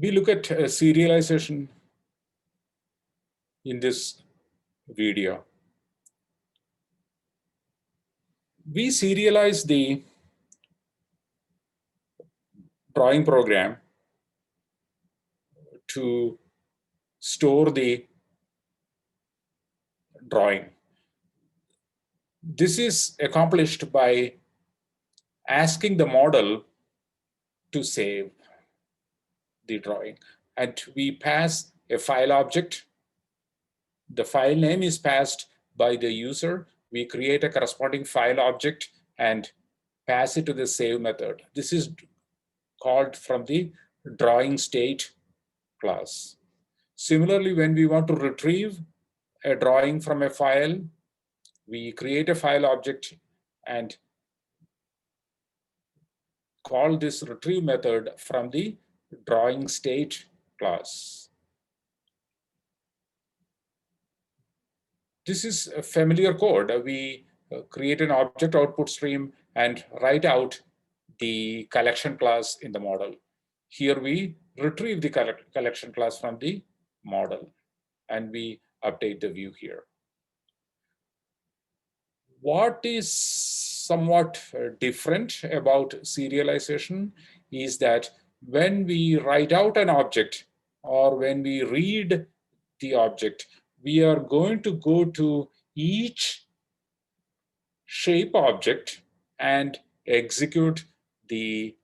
We look at serialization in this video. We serialize the drawing program to store the drawing. This is accomplished by asking the model to save the drawing. And we pass a file object. The file name is passed by the user. We create a corresponding file object and pass it to the save method. This is called from the drawing state class. Similarly, when we want to retrieve a drawing from a file, we create a file object and call this retrieve method from the drawing state class. This is a familiar code. We create an object output stream and write out the collection class in the model. Here we retrieve the collection class from the model and we update the view here. What is somewhat different about serialization is that when we write out an object or when we read the object, we are going to go to each shape object and execute the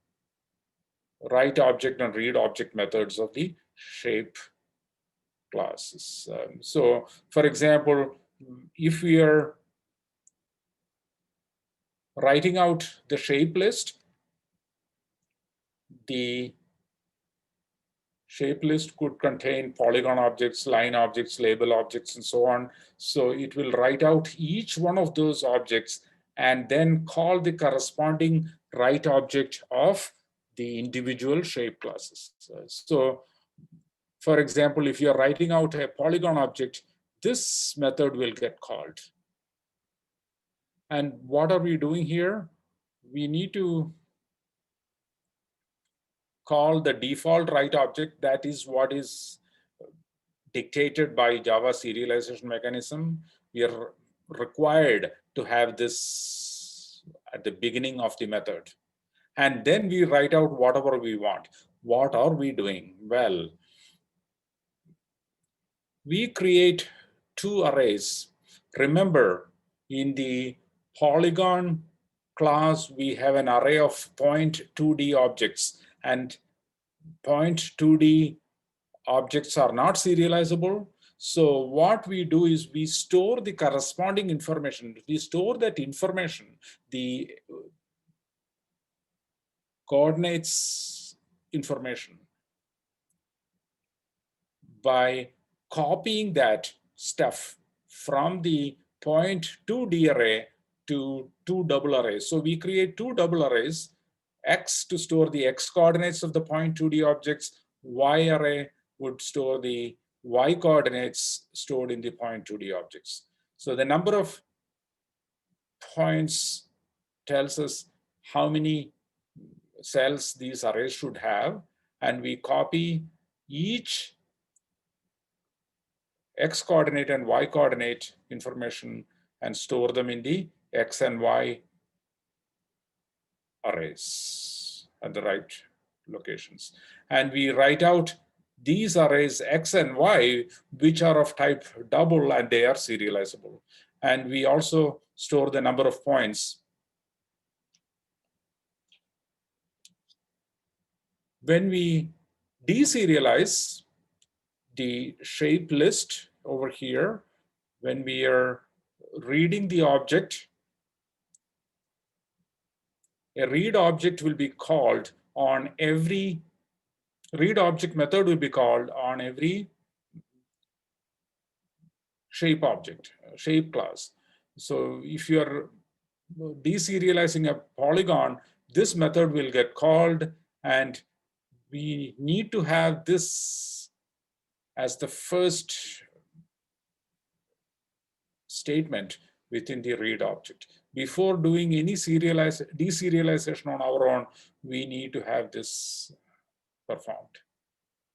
write object and read object methods of the shape classes. So for example, if we are writing out the shape list, the shape list could contain polygon objects, line objects, label objects, and so on. So it will write out each one of those objects and then call the corresponding write object of the individual shape classes. So for example, if you're writing out a polygon object, this method will get called. And what are we doing here? We need to call the default write object. That is what is dictated by Java serialization mechanism. We are required to have this at the beginning of the method. And then we write out whatever we want. What are we doing? Well, we create two arrays. Remember, in the polygon class, we have an array of point 2D objects, and point 2D objects are not serializable. So what we do is we store the corresponding information. We store that information, the coordinates information, by copying that stuff from the point 2D array to two double arrays. So we create two double arrays, X to store the X coordinates of the point 2D objects, Y array would store the Y coordinates stored in the point 2D objects. So the number of points tells us how many cells these arrays should have, and we copy each X coordinate and Y coordinate information and store them in the X and Y arrays at the right locations. And we write out these arrays X and Y, which are of type double, and they are serializable. And we also store the number of points. When we deserialize the shape list over here, when we are reading the object, a read object will be called on every read object method will be called on every shape object, shape class. So if you are deserializing a polygon, this method will get called, and we need to have this as the first statement within the read object. Before doing any deserialization on our own, we need to have this performed.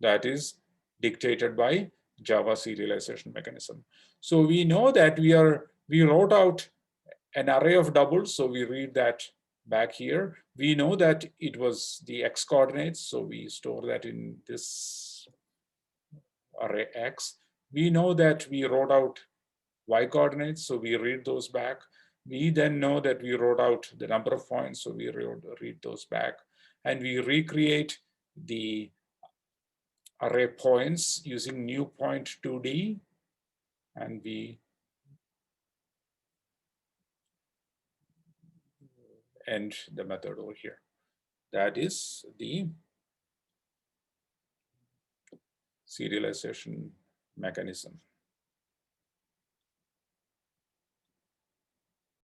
that is dictated by Java serialization mechanism. So we know that we wrote out an array of doubles, so we read that back here. We know that it was the x coordinates, so we store that in this array x. We know that we wrote out y coordinates, so we read those back. We then know that we wrote out the number of points, so we read those back. And we recreate the array points using new point 2D, and we end the method over here. That is the serialization mechanism.